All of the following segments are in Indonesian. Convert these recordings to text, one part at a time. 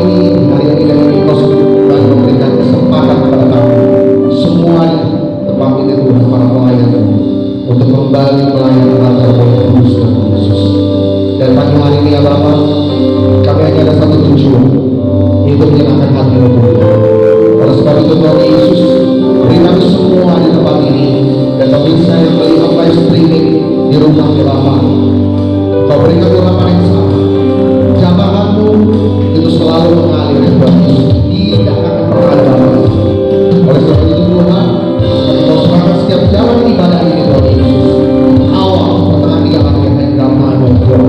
ini, hari ini dan Engkau Tuhan memberikan kesempatan kepada kami semua di tempat ini Tuhan, para pelayan untuk kembali melayani kantor Kudus dan Yesus. Dan pagi hari ini ya Bapa, kami hanya ada satu tujuan, yaitu menyenangkan hati-Mu Tuhan. Oleh sebab itu Tuhan Yesus, beri kami semua di tempat ini dan pemirsa yang melihat live streaming di rumah Bapa, Kau berikan urapan yang sama. Jamaah-Mu itu selalu mengalir ya Tuhan Yesus, tidak akan pernah ada batas. Oleh sebab itu Tuhan, Kau serahkan setiap jalan ibadah ini Tuhan Yesus, awal, pertengahan, hingga akhir, dan dalam nama Tuhan.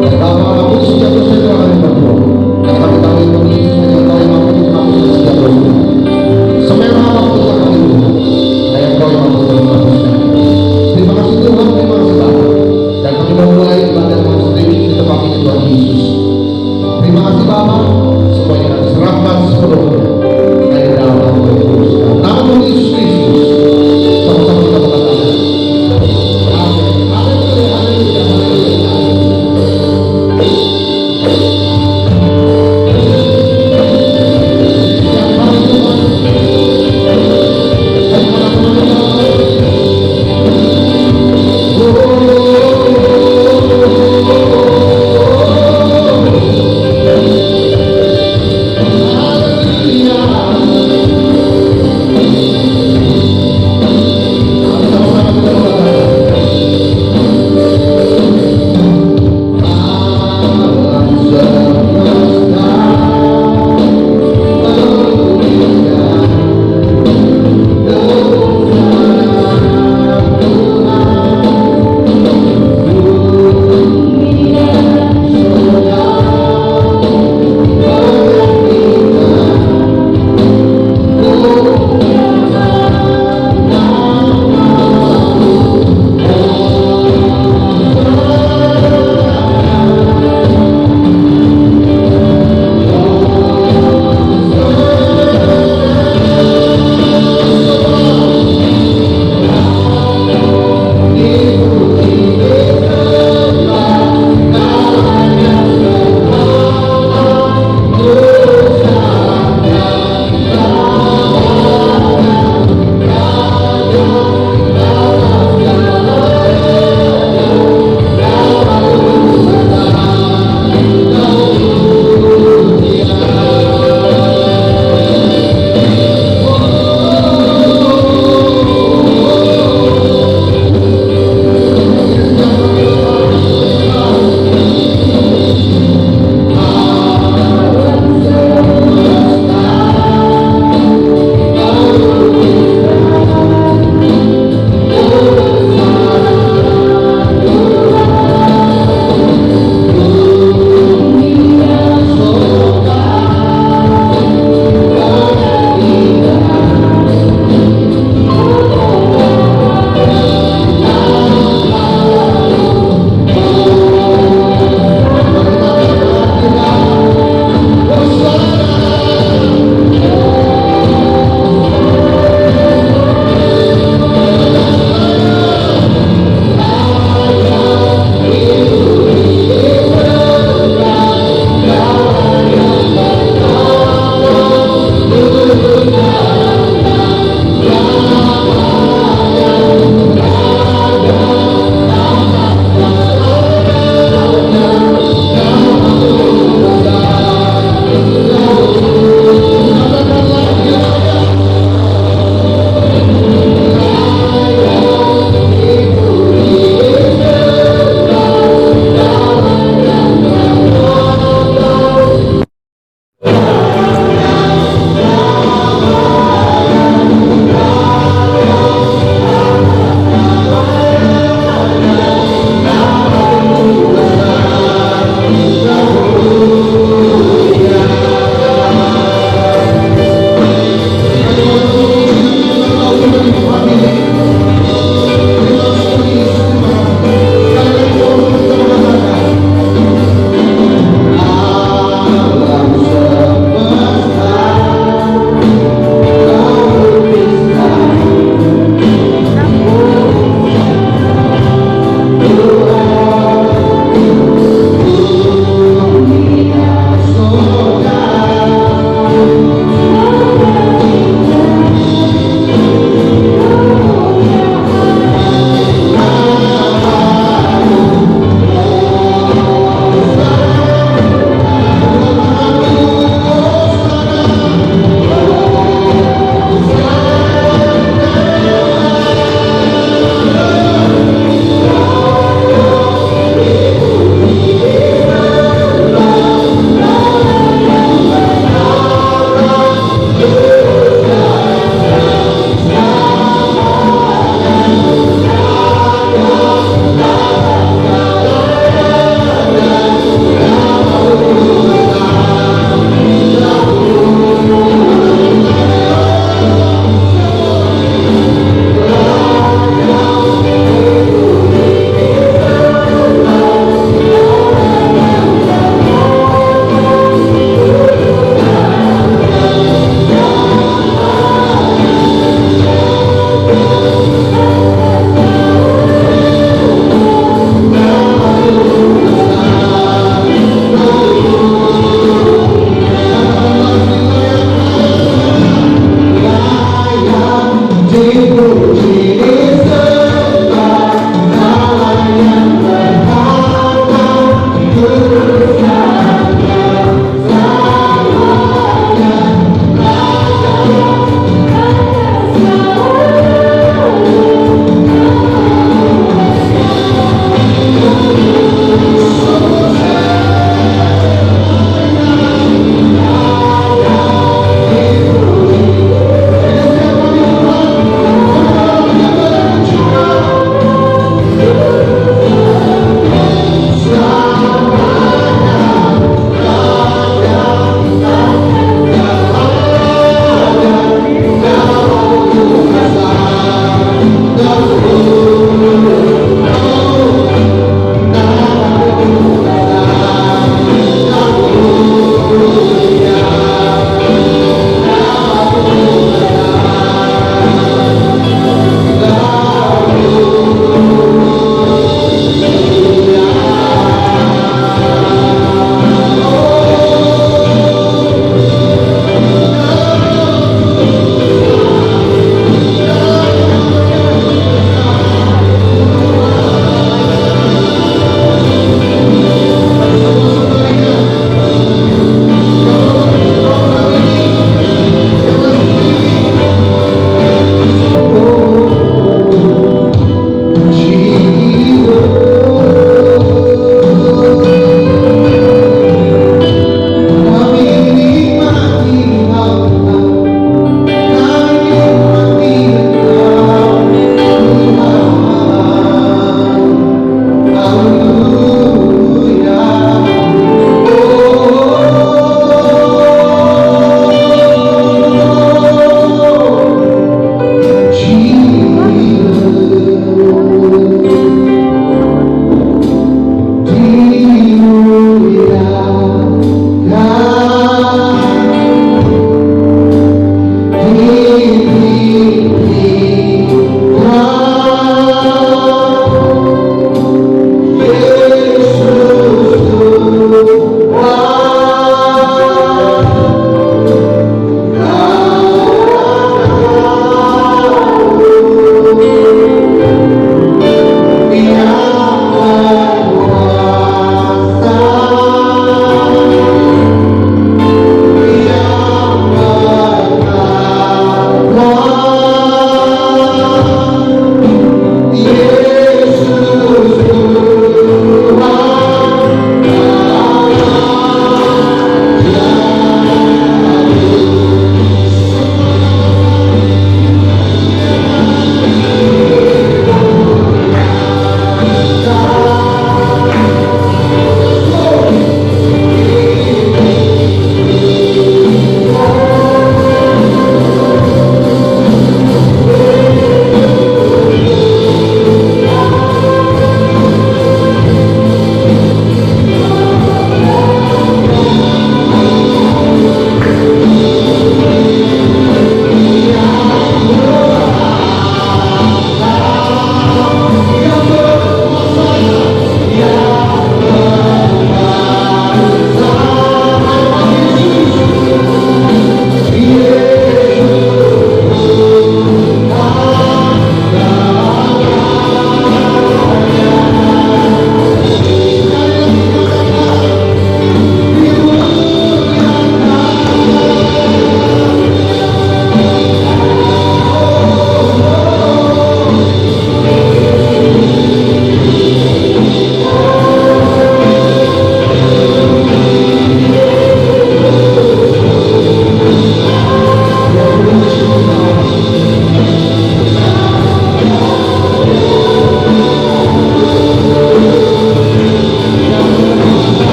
Dan Bapa, apapun sejak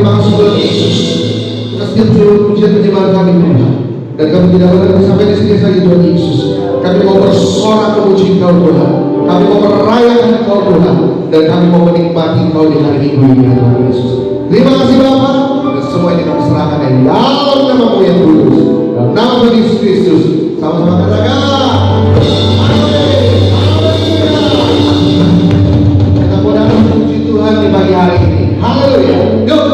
terima kasih Tuhan Yesus. Atas setiap pujian penyembahan kami Tuhan. Dan kami tidak boleh sampai di sini saja Tuhan Yesus. Kami mau bersorak memuji Engkau Tuhan. Kami mau merayakan Engkau Tuhan. Dan kami mau menikmati Engkau di hari Minggu ini Tuhan Yesus. Terima kasih Bapa. Dan semua ini kami serahkan di dalam nama-Mu yang kudus. Dalam nama Tuhan Yesus Kristus. Sama-sama katakan. Kita mau datang memuji Tuhan di pagi hari ini. Haleluya. Yuk.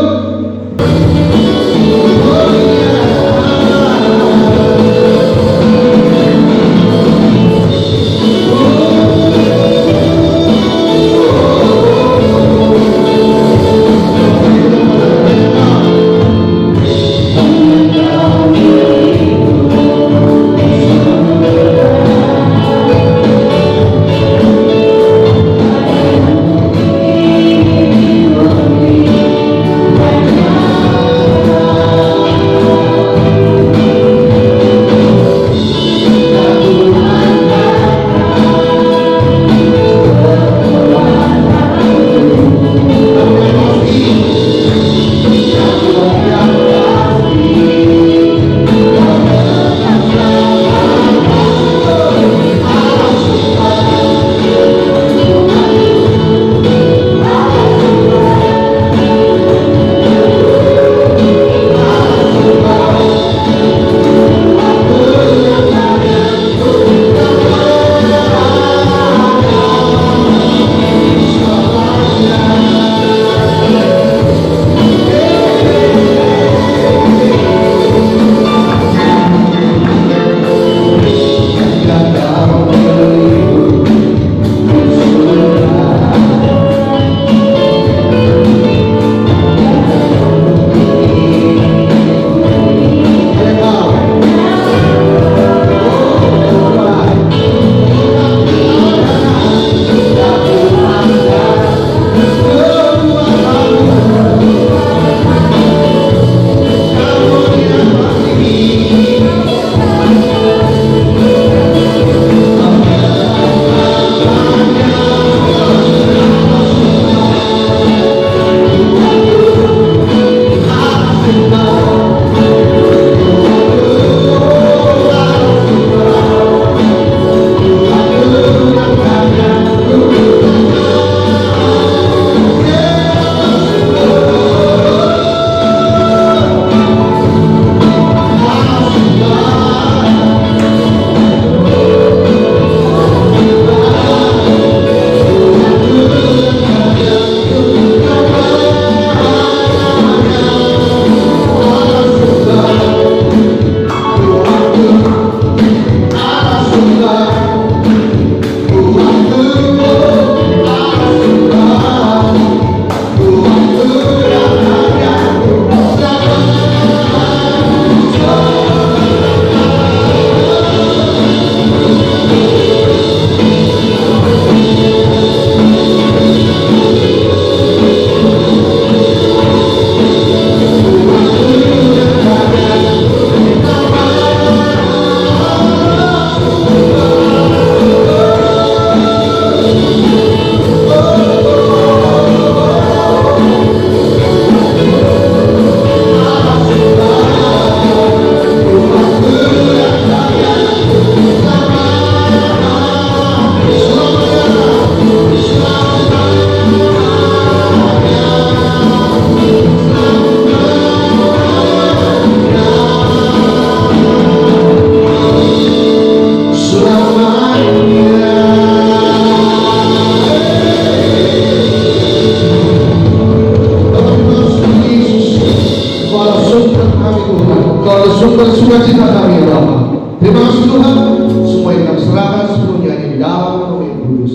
Sukacita kami ya Bapa. Terima kasih Tuhan. Semua yang kami serahkan sepenuhnya di dalam nama yang kudus.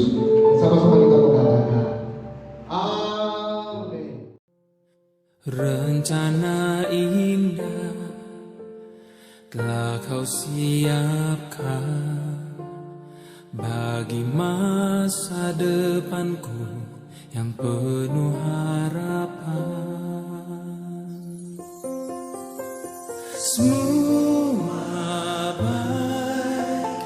Sama-sama kita berkata, amin. Rencana indah telah kau siapkan bagi masa depanku yang penuh harapan. Semua baik,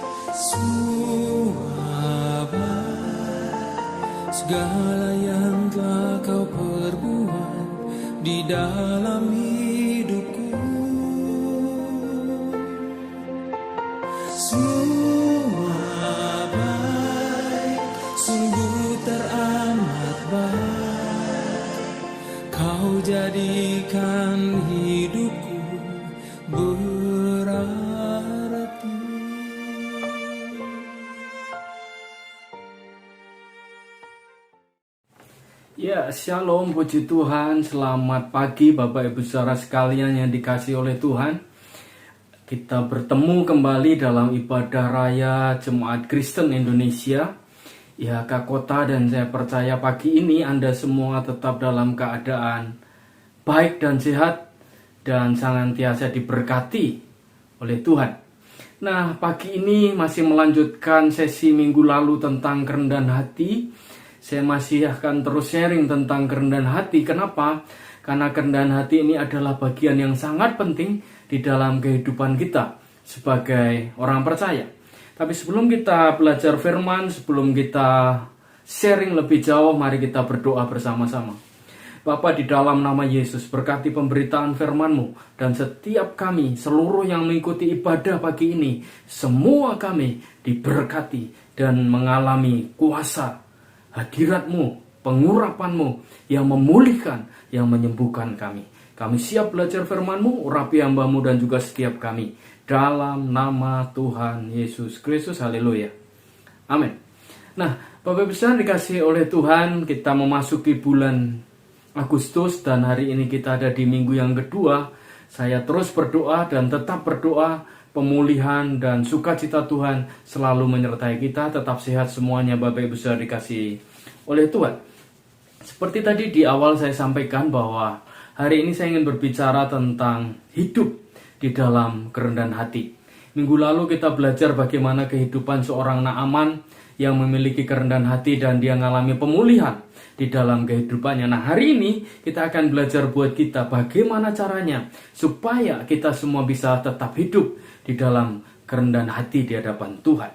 segala yang telah kau perbuat di dalam hidupku. Semua baik, sungguh teramat baik. Kau jadikan hidupku berarti. Ya, shalom, puji Tuhan, selamat pagi Bapak Ibu Saudara sekalian yang dikasihi oleh Tuhan. Kita bertemu kembali dalam ibadah raya Jemaat Kristen Indonesia, IHK Kota, dan saya percaya pagi ini Anda semua tetap dalam keadaan baik dan sehat dan senantiasa diberkati oleh Tuhan. Nah, pagi ini masih melanjutkan sesi minggu lalu tentang kerendahan hati. Saya masih akan terus sharing tentang kerendahan hati. Kenapa? Karena kerendahan hati ini adalah bagian yang sangat penting di dalam kehidupan kita sebagai orang percaya. Tapi sebelum kita belajar firman, sebelum kita sharing lebih jauh, mari kita berdoa bersama-sama. Bapa, di dalam nama Yesus, berkati pemberitaan firman-Mu, dan setiap kami, seluruh yang mengikuti ibadah pagi ini, semua kami diberkati dan mengalami kuasa hadirat-Mu, pengurapan-Mu yang memulihkan, yang menyembuhkan kami. Kami siap belajar firman-Mu, urapi hamba-Mu dan juga setiap kami. Dalam nama Tuhan Yesus Kristus, haleluya. Amin. Nah, Bapak Ibu Saudara dikasihi oleh Tuhan, kita memasuki bulan Agustus dan hari ini kita ada di minggu yang kedua. Saya terus berdoa dan tetap berdoa, pemulihan dan sukacita Tuhan selalu menyertai kita. Tetap sehat semuanya Bapak Ibu Saudara dikasihi oleh Tuhan. Seperti tadi di awal saya sampaikan bahwa hari ini saya ingin berbicara tentang hidup di dalam kerendahan hati. Minggu lalu kita belajar bagaimana kehidupan seorang Naaman yang memiliki kerendahan hati dan dia mengalami pemulihan di dalam kehidupannya. Nah, hari ini kita akan belajar buat kita bagaimana caranya supaya kita semua bisa tetap hidup di dalam kerendahan hati di hadapan Tuhan.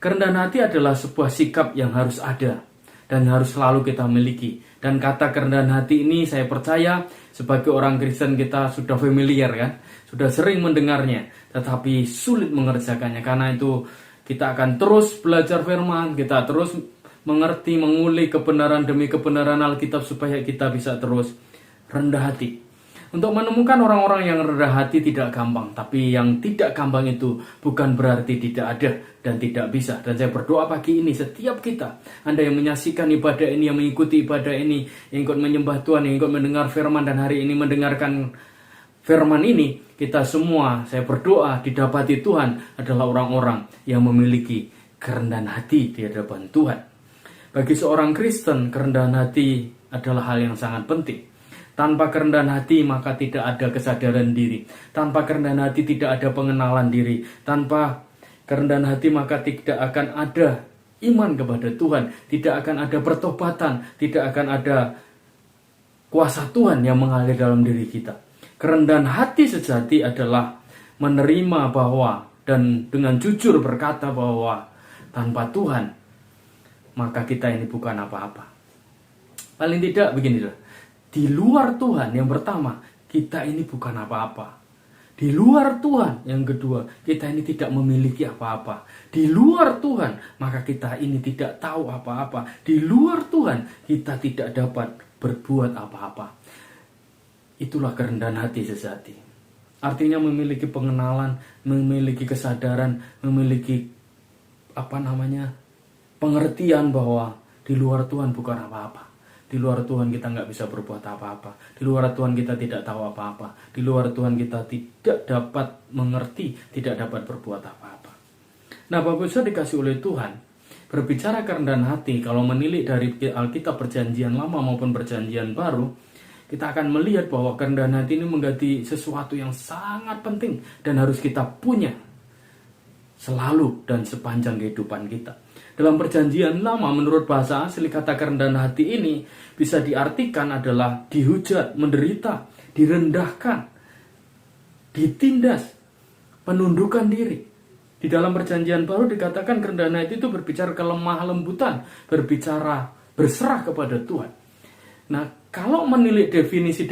Kerendahan hati adalah sebuah sikap yang harus ada dan harus selalu kita miliki. Dan kata kerendahan hati ini saya percaya sebagai orang Kristen kita sudah familiar kan, sudah sering mendengarnya, tetapi sulit mengerjakannya. Karena itu kita akan terus belajar firman, kita terus mengerti, mengulik kebenaran demi kebenaran Alkitab supaya kita bisa terus rendah hati. Untuk menemukan orang-orang yang rendah hati tidak gampang, tapi yang tidak gampang itu bukan berarti tidak ada dan tidak bisa. Dan saya berdoa pagi ini setiap kita, Anda yang menyaksikan ibadah ini, yang mengikuti ibadah ini, yang ikut menyembah Tuhan, yang ikut mendengar firman dan hari ini mendengarkan firman ini, kita semua, saya berdoa didapati Tuhan adalah orang-orang yang memiliki kerendahan hati di hadapan Tuhan. Bagi seorang Kristen, kerendahan hati adalah hal yang sangat penting. Tanpa kerendahan hati maka tidak ada kesadaran diri. Tanpa kerendahan hati tidak ada pengenalan diri. Tanpa kerendahan hati maka tidak akan ada iman kepada Tuhan. Tidak akan ada pertobatan. Tidak akan ada kuasa Tuhan yang mengalir dalam diri kita. Kerendahan hati sejati adalah menerima bahwa dan dengan jujur berkata bahwa tanpa Tuhan maka kita ini bukan apa-apa. Paling tidak beginilah. Di luar Tuhan yang pertama, kita ini bukan apa-apa. Di luar Tuhan yang kedua, kita ini tidak memiliki apa-apa. Di luar Tuhan, maka kita ini tidak tahu apa-apa. Di luar Tuhan, kita tidak dapat berbuat apa-apa. Itulah kerendahan hati sejati. Artinya memiliki pengenalan, memiliki kesadaran, memiliki pengertian bahwa di luar Tuhan bukan apa-apa. Di luar Tuhan kita nggak bisa berbuat apa-apa. Di luar Tuhan kita tidak tahu apa-apa. Di luar Tuhan kita tidak dapat mengerti, tidak dapat berbuat apa-apa. Nah, Bapak Ibu dikasih oleh Tuhan, berbicara kerendahan hati, kalau menilik dari Alkitab Perjanjian Lama maupun Perjanjian Baru, kita akan melihat bahwa kerendahan hati ini menjadi sesuatu yang sangat penting dan harus kita punya selalu dan sepanjang kehidupan kita. Dalam Perjanjian Lama, menurut bahasa asli, kata kerendahan hati ini bisa diartikan adalah dihujat, menderita, direndahkan, ditindas, penundukan diri. Di dalam Perjanjian Baru dikatakan kerendahan hati itu berbicara kelemah lembutan, berbicara berserah kepada Tuhan. Nah, Kalau menilik definisi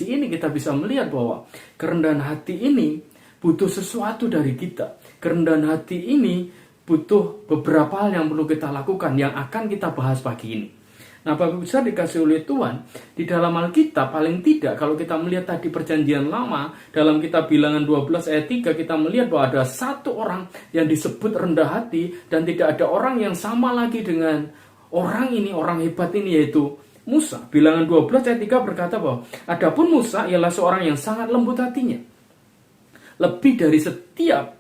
ini, kita bisa melihat bahwa kerendahan hati ini butuh sesuatu dari kita. Kerendahan hati ini butuh beberapa hal yang perlu kita lakukan, yang akan kita bahas pagi ini. Nah, Bapak Ibu Saudara dikasih oleh Tuhan, di dalam Alkitab paling tidak kalau kita melihat tadi perjanjian lama, dalam kitab Bilangan 12 ayat 3 kita melihat bahwa ada satu orang yang disebut rendah hati, dan tidak ada orang yang sama lagi dengan orang ini, orang hebat ini, yaitu Musa. Bilangan 12 ayat 3 berkata bahwa adapun Musa ialah seorang yang sangat lembut hatinya, lebih dari setiap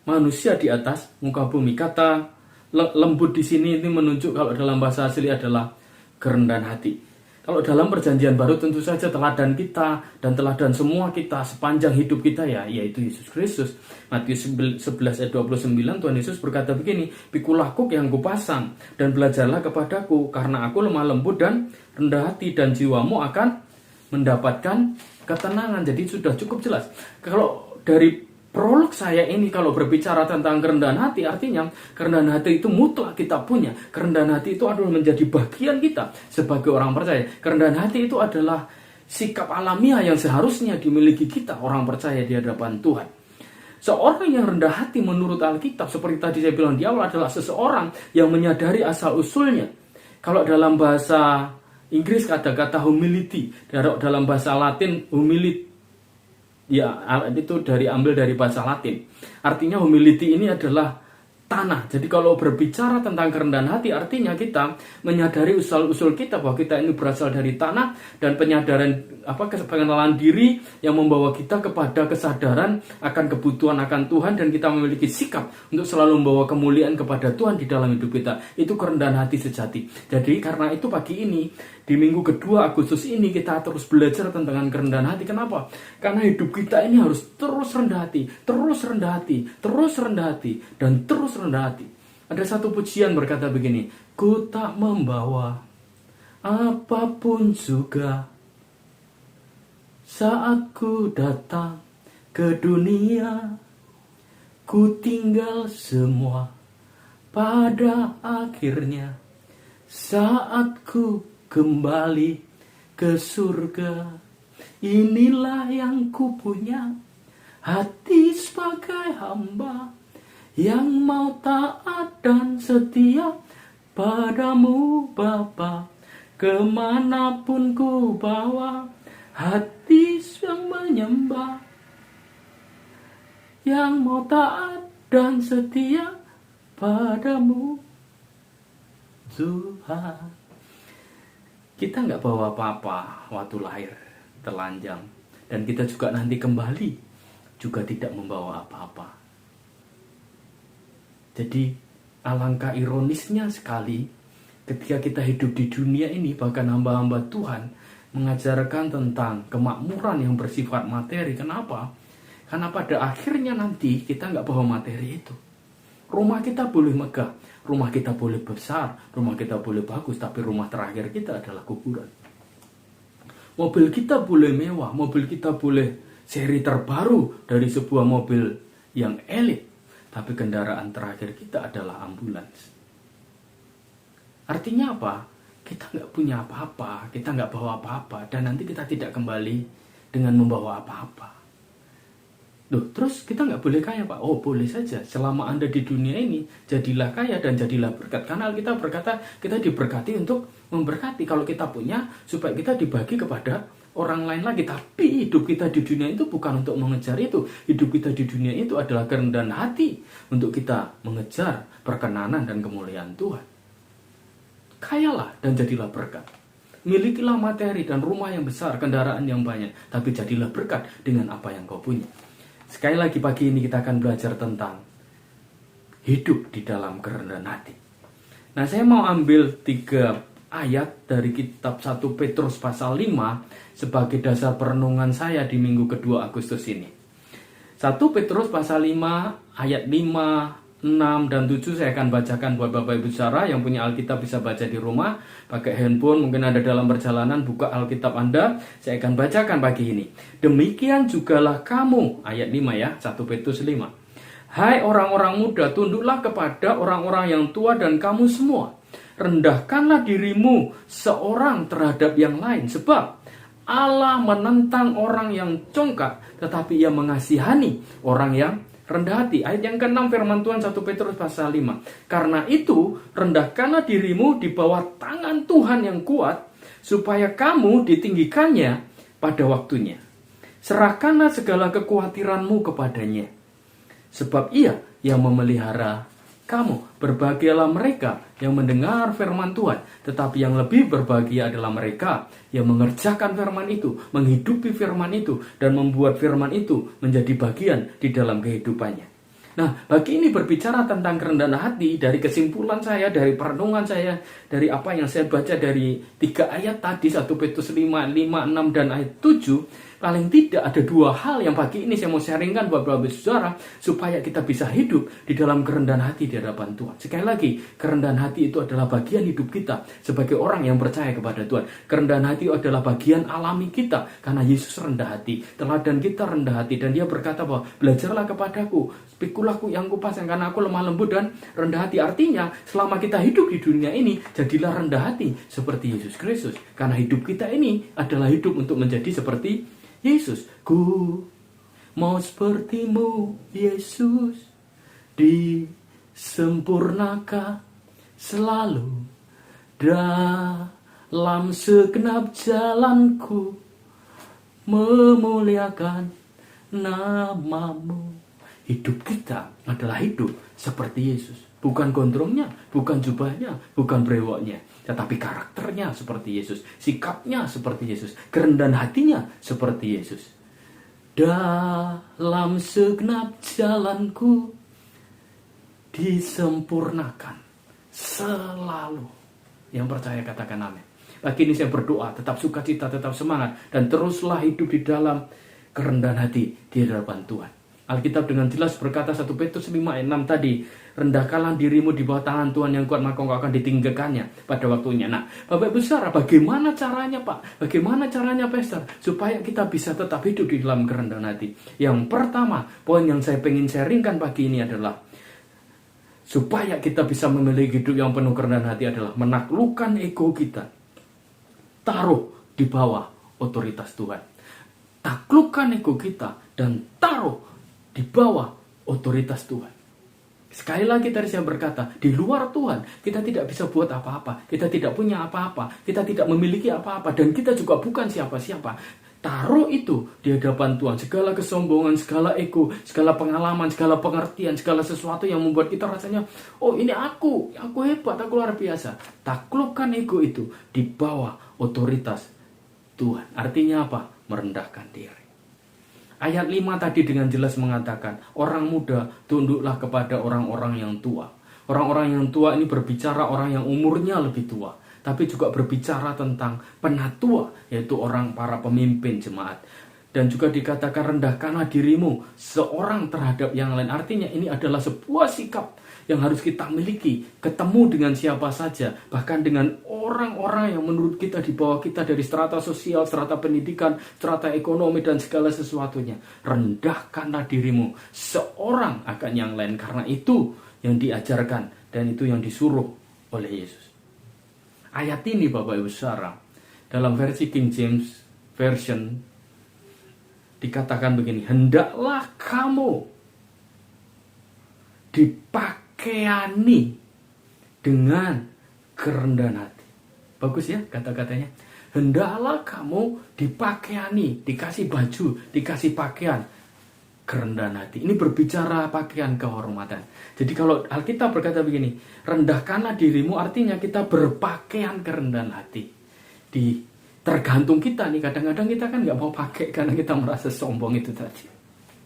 manusia di atas muka bumi. Kata lembut di sini ini menunjuk, kalau dalam bahasa asli adalah kerendahan hati. Kalau dalam perjanjian baru tentu saja teladan kita dan teladan semua kita sepanjang hidup kita yaitu Yesus Kristus. Matius 11 ayat 29 Tuhan Yesus berkata begini, "Pikulah kuk yang kupasang dan belajarlah kepadaku, karena aku lemah lembut dan rendah hati, dan jiwamu akan mendapatkan ketenangan." Jadi sudah cukup jelas. Kalau dari prolog saya ini, kalau berbicara tentang kerendahan hati, artinya kerendahan hati itu mutlak kita punya. Kerendahan hati itu adalah menjadi bagian kita sebagai orang percaya. Kerendahan hati itu adalah sikap alamiah yang seharusnya dimiliki kita, orang percaya di hadapan Tuhan. Seorang yang rendah hati menurut Alkitab, seperti tadi saya bilang di awal, adalah seseorang yang menyadari asal-usulnya. Kalau dalam bahasa Inggris ada kata humility, dalam bahasa Latin humility, ya itu ambil dari bahasa Latin. Artinya humility ini adalah tanah. Jadi kalau berbicara tentang kerendahan hati, artinya kita menyadari usul-usul kita bahwa kita ini berasal dari tanah, dan penyadaran pengenalan diri yang membawa kita kepada kesadaran akan kebutuhan akan Tuhan, dan kita memiliki sikap untuk selalu membawa kemuliaan kepada Tuhan di dalam hidup kita. Itu kerendahan hati sejati. Jadi karena itu pagi ini, di minggu kedua Agustus ini, kita terus belajar tentang kerendahan hati. Kenapa? Karena hidup kita ini harus terus rendah hati, terus rendah hati, terus rendah hati, dan terus rendah hati. Ada satu pujian berkata begini, "Ku tak membawa apapun juga saat ku datang ke dunia, ku tinggal semua pada akhirnya saat ku kembali ke surga. Inilah yang ku punya, hati sebagai hamba yang mau taat dan setia padamu Bapa. Kemanapun ku bawa, hati yang menyembah, yang mau taat dan setia padamu Tuhan." Kita nggak bawa apa-apa waktu lahir, telanjang. Dan kita juga nanti kembali juga tidak membawa apa-apa. Jadi alangkah ironisnya sekali ketika kita hidup di dunia ini, bahkan hamba-hamba Tuhan mengajarkan tentang kemakmuran yang bersifat materi. Kenapa? Karena pada akhirnya nanti kita nggak bawa materi itu. Rumah kita boleh megah, rumah kita boleh besar, rumah kita boleh bagus, tapi rumah terakhir kita adalah kuburan. Mobil kita boleh mewah, mobil kita boleh seri terbaru dari sebuah mobil yang elit, tapi kendaraan terakhir kita adalah ambulans. Artinya apa? Kita nggak punya apa-apa, kita nggak bawa apa-apa, dan nanti kita tidak kembali dengan membawa apa-apa. Loh, terus kita nggak boleh kaya, Pak? Oh, boleh saja. Selama Anda di dunia ini, jadilah kaya dan jadilah berkat. Karena kita berkata, kita diberkati untuk memberkati. Kalau kita punya, supaya kita dibagi kepada orang lain lagi. Tapi hidup kita di dunia itu bukan untuk mengejar itu. Hidup kita di dunia itu adalah kerendahan hati untuk kita mengejar perkenanan dan kemuliaan Tuhan. Kayalah dan jadilah berkat. Milikilah materi dan rumah yang besar, kendaraan yang banyak, tapi jadilah berkat dengan apa yang kau punya. Sekali lagi pagi ini kita akan belajar tentang hidup di dalam kerendahan hati. Nah, saya mau ambil 3 ayat dari kitab 1 Petrus pasal 5 sebagai dasar perenungan saya di minggu kedua Agustus ini. 1 Petrus pasal 5 ayat 5, 6, dan 7 saya akan bacakan buat Bapak Ibu Saudara yang punya Alkitab bisa baca di rumah, pakai handphone, mungkin ada dalam perjalanan, buka Alkitab Anda, saya akan bacakan pagi ini. "Demikian jugalah kamu," ayat 5 ya, 1 Petrus 5. "Hai orang-orang muda, tunduklah kepada orang-orang yang tua, dan kamu semua, rendahkanlah dirimu seorang terhadap yang lain. Sebab Allah menentang orang yang congkak, tetapi ia mengasihani orang yang rendah hati. Ayat yang ke-6 firman Tuhan 1 Petrus pasal 5. Karena itu, rendahkanlah dirimu di bawah tangan Tuhan yang kuat, supaya kamu ditinggikannya pada waktunya. Serahkanlah segala kekhawatiranmu kepadanya, sebab ia yang memelihara kamu. Berbahagialah mereka yang mendengar firman Tuhan, tetapi yang lebih berbahagia adalah mereka yang mengerjakan firman itu, menghidupi firman itu, dan membuat firman itu menjadi bagian di dalam kehidupannya. Nah, bagi ini berbicara tentang kerendahan hati, dari kesimpulan saya, dari perenungan saya, dari apa yang saya baca dari 3 ayat tadi, 1 Petrus 5, 5, 6, dan ayat 7, paling tidak ada 2 hal yang pagi ini saya mau sharingkan Bapak-Bapak Saudara, supaya kita bisa hidup di dalam kerendahan hati di hadapan Tuhan. Sekali lagi, kerendahan hati itu adalah bagian hidup kita sebagai orang yang percaya kepada Tuhan. Kerendahan hati adalah bagian alami kita, karena Yesus rendah hati, teladan kita rendah hati, dan dia berkata bahwa belajarlah kepadaku, pikulah yang kupasang, karena aku lemah lembut dan rendah hati. Artinya, selama kita hidup di dunia ini, jadilah rendah hati seperti Yesus Kristus, karena hidup kita ini adalah hidup untuk menjadi seperti Yesus. Ku mau sepertimu, Yesus, disempurnakan selalu dalam segenap jalanku, memuliakan namamu. Hidup kita adalah hidup seperti Yesus. Bukan gondrongnya, bukan jubahnya, bukan brewoknya, tetapi karakternya seperti Yesus, sikapnya seperti Yesus, kerendahan hatinya seperti Yesus. Dalam segenap jalanku disempurnakan selalu. Yang percaya katakan amin. Pagi ini saya berdoa, tetap sukacita, tetap semangat, dan teruslah hidup di dalam kerendahan hati di hadapan Tuhan. Alkitab dengan jelas berkata 1 Petrus 5 ayat 6 tadi, rendahkanlah dirimu di bawah tangan Tuhan yang kuat, maka engkau akan ditinggikannya pada waktunya. Nah, Bapak Ibu Saudara, bagaimana caranya Pak? Bagaimana caranya Pastor? Supaya kita bisa tetap hidup di dalam kerendahan hati. Yang pertama, poin yang saya pengen sharingkan pagi ini adalah, supaya kita bisa memiliki hidup yang penuh kerendahan hati adalah menaklukkan ego kita. Taruh di bawah otoritas Tuhan. Taklukkan ego kita dan taruh di bawah otoritas Tuhan. Sekali lagi tadi saya berkata, di luar Tuhan kita tidak bisa buat apa-apa, kita tidak punya apa-apa, kita tidak memiliki apa-apa, dan kita juga bukan siapa-siapa. Taruh itu di hadapan Tuhan, segala kesombongan, segala ego, segala pengalaman, segala pengertian, segala sesuatu yang membuat kita rasanya, oh ini aku hebat, aku luar biasa. Taklukkan ego itu di bawah otoritas Tuhan. Artinya apa? Merendahkan diri. Ayat 5 tadi dengan jelas mengatakan, orang muda tunduklah kepada orang-orang yang tua. Orang-orang yang tua ini berbicara orang yang umurnya lebih tua, tapi juga berbicara tentang penatua, yaitu orang para pemimpin jemaat. Dan juga dikatakan rendahkanlah dirimu seorang terhadap yang lain. Artinya ini adalah sebuah sikap yang harus kita miliki, ketemu dengan siapa saja, bahkan dengan orang-orang yang menurut kita di bawah kita dari strata sosial, strata pendidikan, strata ekonomi, dan segala sesuatunya. Rendahkanlah dirimu seorang akan yang lain, karena itu yang diajarkan dan itu yang disuruh oleh Yesus. Ayat ini Bapak Ibu Saudara, dalam versi King James Version dikatakan begini, hendaklah kamu dipakaiani dengan kerendahan hati. Bagus ya kata-katanya. Hendaklah kamu dipakaiani, dikasih baju, dikasih pakaian kerendahan hati. Ini berbicara pakaian kehormatan. Jadi kalau Alkitab berkata begini, rendahkanlah dirimu, artinya kita berpakaian kerendahan hati. Tergantung kita nih, kadang-kadang kita kan nggak mau pakai karena kita merasa sombong itu tadi.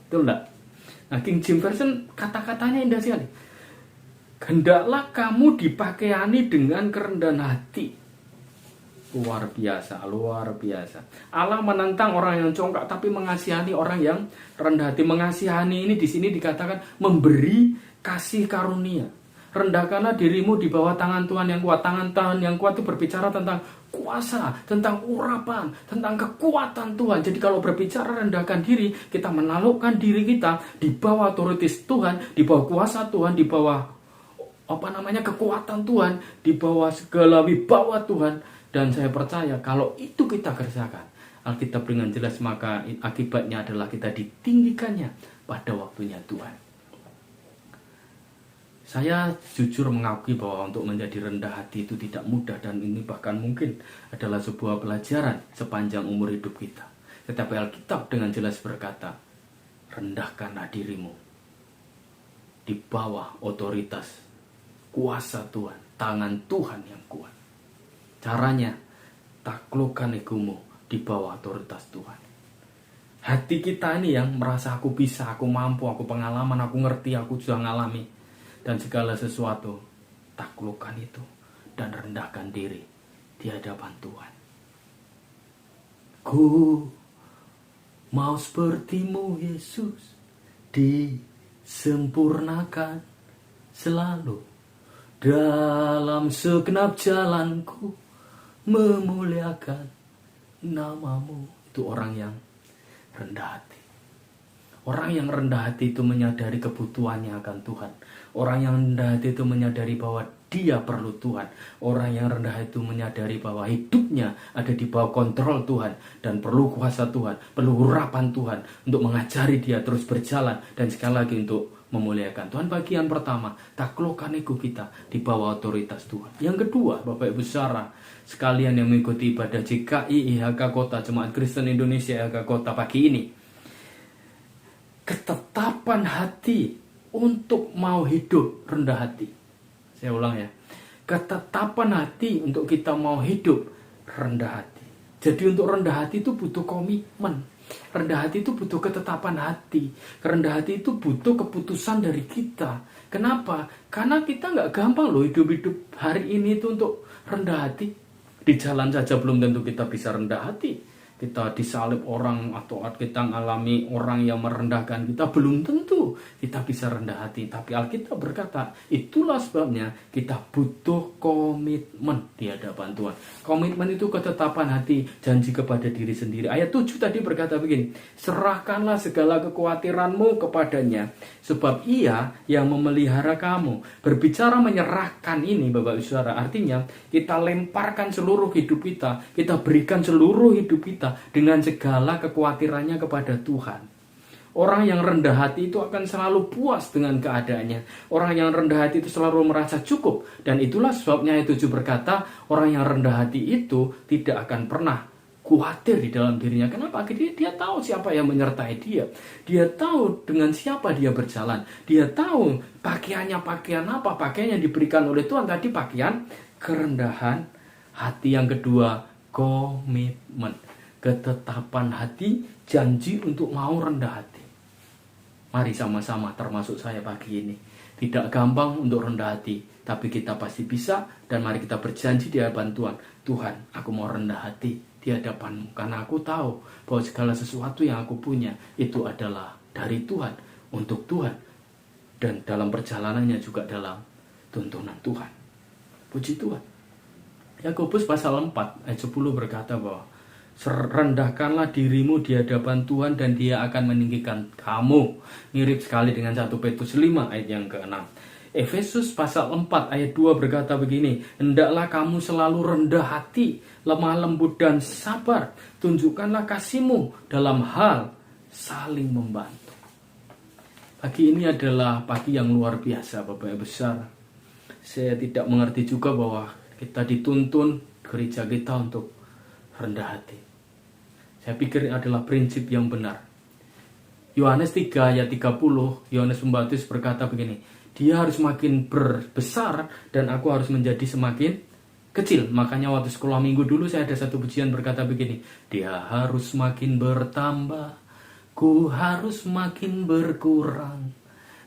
Betul enggak? Nah, King James Version kata-katanya indah sekali. Hendaklah kamu dipakaiani dengan kerendahan hati. Luar biasa, luar biasa. Allah menentang orang yang congkak tapi mengasihani orang yang rendah hati. Mengasihani ini di sini dikatakan memberi kasih karunia. Rendahkanlah dirimu di bawah tangan Tuhan yang kuat. Tangan yang kuat itu berbicara tentang kuasa, tentang urapan, tentang kekuatan Tuhan. Jadi kalau berbicara rendahkan diri, kita menaklukkan diri kita di bawah otoritas Tuhan, di bawah kuasa Tuhan, di bawah kekuatan Tuhan, di bawah segala wibawa Tuhan. Dan saya percaya kalau itu kita kerjakan, Alkitab dengan jelas, maka akibatnya adalah kita ditinggikannya pada waktunya Tuhan. Saya jujur mengakui bahwa untuk menjadi rendah hati itu tidak mudah, dan ini bahkan mungkin adalah sebuah pelajaran sepanjang umur hidup kita. Tetapi Alkitab dengan jelas berkata, rendahkanlah dirimu di bawah otoritas kuasa Tuhan, tangan Tuhan yang kuat. Caranya, taklukkan egomu di bawah otoritas Tuhan. Hati kita ini yang merasa aku bisa, aku mampu, aku pengalaman, aku ngerti, aku sudah ngalami, dan segala sesuatu, taklukkan itu dan rendahkan diri di hadapan Tuhan. Ku mau sepertimu Yesus, disempurnakan selalu dalam segenap jalanku, memuliakan namamu. Itu orang yang rendah hati. Orang yang rendah hati itu menyadari kebutuhannya akan Tuhan. Orang yang rendah hati itu menyadari bahwa dia perlu Tuhan. Orang yang rendah hati itu menyadari bahwa hidupnya ada di bawah kontrol Tuhan, dan perlu kuasa Tuhan, perlu urapan Tuhan untuk mengajari dia terus berjalan, dan sekali lagi untuk memuliakan Tuhan. Bagian pertama, taklukkan ego kita di bawah otoritas Tuhan. Yang kedua, Bapak Ibu Saudara sekalian yang mengikuti ibadah JKI IHK Kota, Jemaat Kristen Indonesia IHK Kota pagi ini, ketetapan hati untuk mau hidup rendah hati. Saya ulang ya, ketetapan hati untuk kita mau hidup rendah hati. Jadi untuk rendah hati itu butuh komitmen. Rendah hati itu butuh ketetapan hati. Rendah hati itu butuh keputusan dari kita. Kenapa? Karena kita nggak gampang loh hidup-hidup hari ini itu untuk rendah hati. Di jalan saja belum tentu kita bisa rendah hati. Kita disalib orang atau kita mengalami orang yang merendahkan kita, belum tentu kita bisa rendah hati. Tapi Alkitab berkata, itulah sebabnya kita butuh komitmen di hadapan Tuhan. Komitmen itu ketetapan hati, janji kepada diri sendiri. Ayat 7 tadi berkata begini, serahkanlah segala kekhawatiranmu kepadanya, sebab ia yang memelihara kamu. Berbicara menyerahkan ini, Bapak Ibu Saudara, artinya kita lemparkan seluruh hidup kita, kita berikan seluruh hidup kita dengan segala kekhawatirannya kepada Tuhan. Orang yang rendah hati itu akan selalu puas dengan keadaannya. Orang yang rendah hati itu selalu merasa cukup. Dan itulah sebabnya ayat 7 berkata, orang yang rendah hati itu tidak akan pernah khawatir di dalam dirinya. Kenapa? Dia tahu siapa yang menyertai dia. Dia tahu dengan siapa dia berjalan. Dia tahu pakaiannya pakaian apa. Pakaian yang diberikan oleh Tuhan tadi pakaian kerendahan hati. Yang kedua, komitmen. Ketetapan hati, janji untuk mau rendah hati. Mari sama-sama, termasuk saya pagi ini, tidak gampang untuk rendah hati, tapi kita pasti bisa. Dan mari kita berjanji di hadapan Tuhan, Tuhan, aku mau rendah hati di hadapan-Mu, karena aku tahu bahwa segala sesuatu yang aku punya itu adalah dari Tuhan, untuk Tuhan, dan dalam perjalanannya juga dalam tuntunan Tuhan. Puji Tuhan. Yakobus pasal 4 ayat 10 berkata bahwa rendahkanlah dirimu di hadapan Tuhan dan Dia akan meninggikan kamu. Mirip sekali dengan 1 Petrus 5 ayat yang ke-6. Efesus pasal 4 ayat 2 berkata begini, hendaklah kamu selalu rendah hati, lemah lembut dan sabar. Tunjukkanlah kasih-Mu dalam hal saling membantu. Pagi ini adalah pagi yang luar biasa, Bapak Ibu besar. Saya tidak mengerti juga bahwa kita dituntun gereja kita untuk rendah hati. Saya pikir adalah prinsip yang benar. Yohanes 3 ayat 30, Yohanes Pembaptis berkata begini, dia harus makin berbesar dan aku harus menjadi semakin kecil. Makanya waktu sekolah minggu dulu saya ada satu pujian berkata begini, dia harus makin bertambah, ku harus makin berkurang.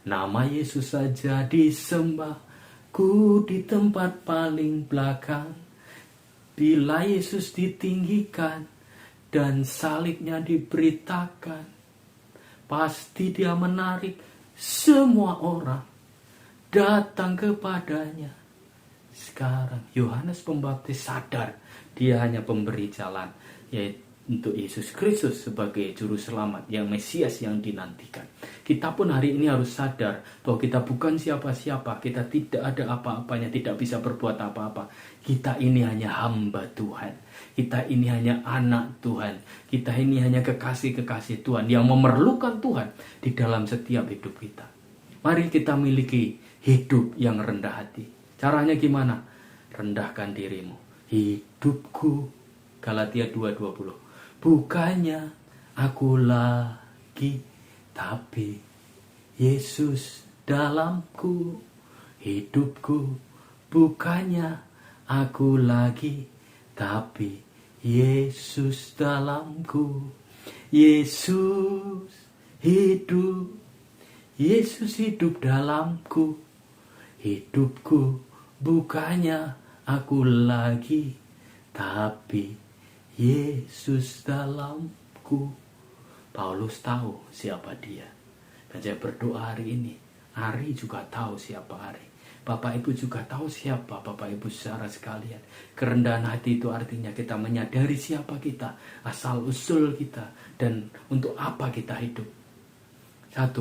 Nama Yesus saja disembah, ku di tempat paling belakang. Bila Yesus ditinggikan dan salibnya diberitakan, pasti Dia menarik semua orang datang kepadanya. Sekarang Yohanes Pembaptis sadar dia hanya pemberi jalan, yaitu untuk Yesus Kristus sebagai juru selamat yang Mesias yang dinantikan. Kita pun hari ini harus sadar bahwa kita bukan siapa-siapa, kita tidak ada apa-apanya, tidak bisa berbuat apa-apa. Kita ini hanya hamba Tuhan, kita ini hanya anak Tuhan, kita ini hanya kekasih-kekasih Tuhan yang memerlukan Tuhan di dalam setiap hidup kita. Mari kita miliki hidup yang rendah hati. Caranya gimana? Rendahkan dirimu. Hidupku, Galatia 2:20. Bukannya aku lagi, tapi Yesus dalamku. Hidupku, bukannya aku lagi, tapi Yesus dalamku. Yesus hidup, Yesus hidup dalamku. Hidupku, bukannya aku lagi, tapi Yesus dalamku. Paulus tahu siapa dia. Dan saya berdoa hari ini, Ari juga tahu siapa Ari. Bapak Ibu juga tahu siapa Bapak Ibu saudara sekalian. Kerendahan hati itu artinya kita menyadari siapa kita, asal usul kita, dan untuk apa kita hidup. 1,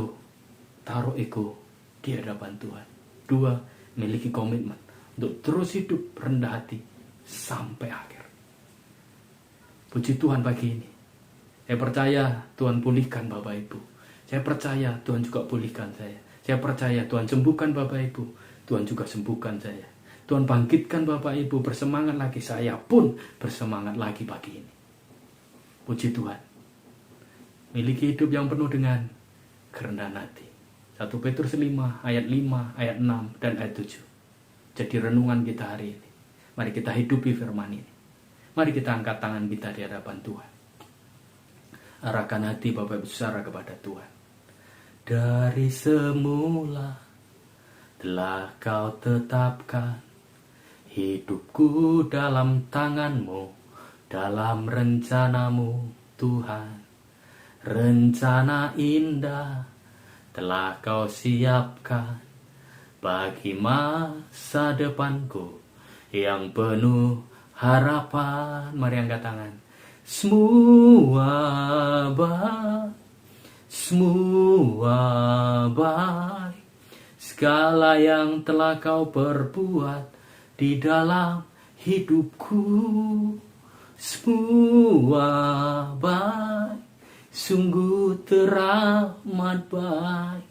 taruh ego di hadapan Tuhan. 2, miliki komitmen untuk terus hidup rendah hati sampai akhir. Puji Tuhan pagi ini. Saya percaya Tuhan pulihkan Bapak Ibu. Saya percaya Tuhan juga pulihkan saya. Saya percaya Tuhan sembuhkan Bapak Ibu. Tuhan juga sembuhkan saya. Tuhan bangkitkan Bapak Ibu, bersemangat lagi. Saya pun bersemangat lagi pagi ini. Puji Tuhan. Miliki hidup yang penuh dengan kerendahan hati. 1 Petrus 5 ayat 5, ayat 6, dan ayat 7. Jadi renungan kita hari ini. Mari kita hidupi firman ini. Mari kita angkat tangan kita di hadapan Tuhan. Arahkan hati Bapak Ibu saudara kepada Tuhan. Dari semula telah Kau tetapkan hidupku dalam tangan-Mu, dalam rencana-Mu Tuhan. Rencana indah telah Kau siapkan bagi masa depanku yang penuh harapan. Mari angkat tangan. Semua baik, segala yang telah Kau perbuat di dalam hidupku. Semua baik, sungguh teramat baik.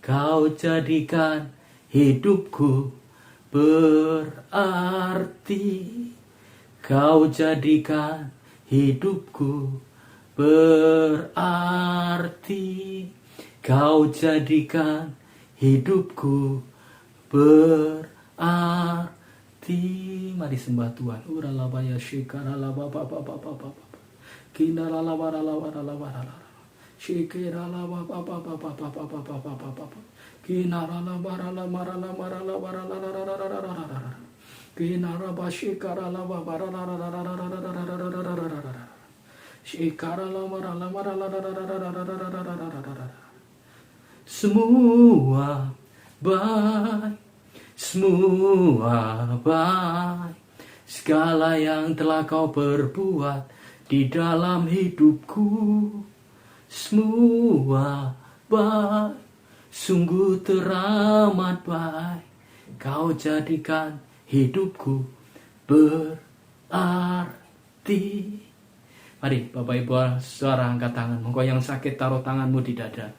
Kau jadikan hidupku berarti. Kau jadikan hidupku berarti. Kau jadikan hidupku berarti. Mari sembah Tuhan. Uralabaya shikaralaba papa papa papa. Kinaralaba ralaba ralaba ralaba. Shikiralaba papa papa papa papa papa papa. Kinaralaba ralaba ralaba ralaba ralaba. Kinaraba shikaralaba ralaba. Semua baik, semua baik, segala yang telah Kau perbuat di dalam hidupku. Semua baik, sungguh teramat baik. Kau jadikan hidupku berarti. Mari Bapak Ibu saudara angkat tangan. Engkau yang sakit taruh tanganmu di dada.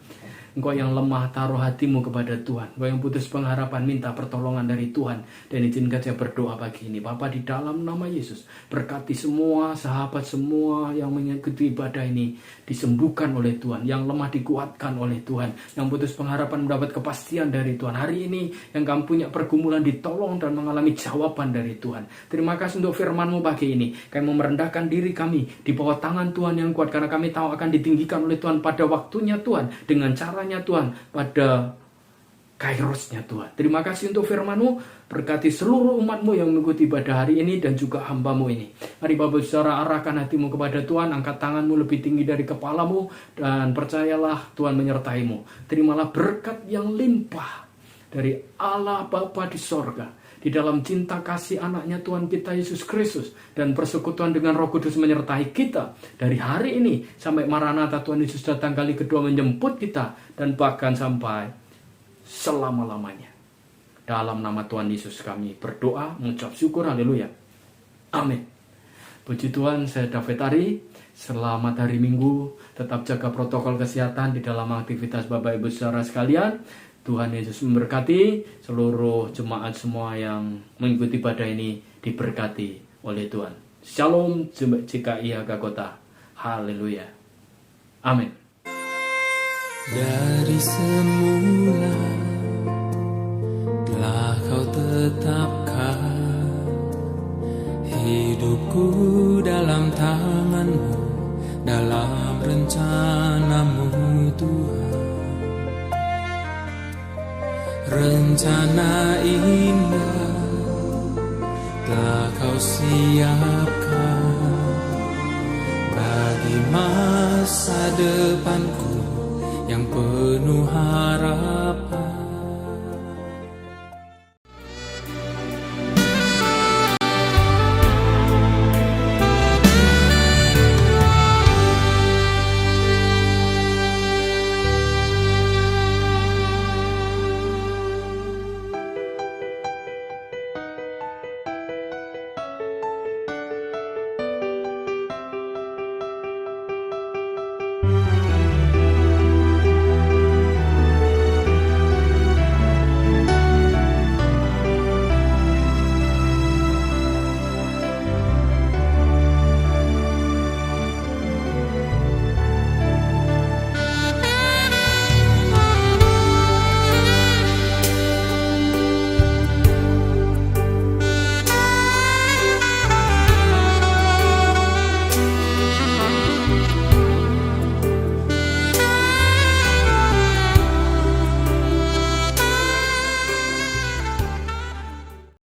Engkau yang lemah taruh hatimu kepada Tuhan. Engkau yang putus pengharapan minta pertolongan dari Tuhan. Dan izinkan saya berdoa pagi ini. Bapa, di dalam nama Yesus, berkati semua sahabat semua yang mengikuti ibadah ini disembuhkan oleh Tuhan. Yang lemah dikuatkan oleh Tuhan. Yang putus pengharapan mendapat kepastian dari Tuhan. Hari ini yang kamu punya pergumulan ditolong dan mengalami jawaban dari Tuhan. Terima kasih untuk firman-Mu pagi ini. Kami merendahkan diri kami di bawah tangan Tuhan yang kuat. Karena kami tahu akan ditinggikan oleh Tuhan pada waktunya Tuhan. Dengan cara Tuhan, pada kairosnya Tuhan. Terima kasih untuk firman-Mu. Berkati seluruh umat-Mu yang mengikuti ibadah hari ini dan juga hamba-Mu ini. Mari Bapak saudara arahkan hatimu kepada Tuhan. Angkat tanganmu lebih tinggi dari kepalamu. Dan percayalah Tuhan menyertai-Mu. Terimalah berkat yang limpah dari Allah Bapa di sorga. di dalam cinta kasih anaknya Tuhan kita Yesus Kristus, dan persekutuan dengan Roh Kudus menyertai kita dari hari ini sampai Maranatha Tuhan Yesus datang kali kedua menjemput kita, dan bahkan sampai selama-lamanya. Dalam nama Tuhan Yesus kami berdoa, mengucap syukur, haleluya. Amin. Puji Tuhan, saya David Ari. Selamat hari Minggu. Tetap jaga protokol kesehatan di dalam aktivitas Bapak Ibu Saudara sekalian. Tuhan Yesus memberkati. Seluruh jemaat semua yang mengikuti ibadah ini diberkati oleh Tuhan. Shalom GKI Hagakota. Haleluya. Amin. Dari semula telah kau tetapkan hidupku dalam tangan-Mu, dalam rencana-Mu Tuhan. Rencana indah telah kau siapkan bagi masa depanku yang penuh harapan.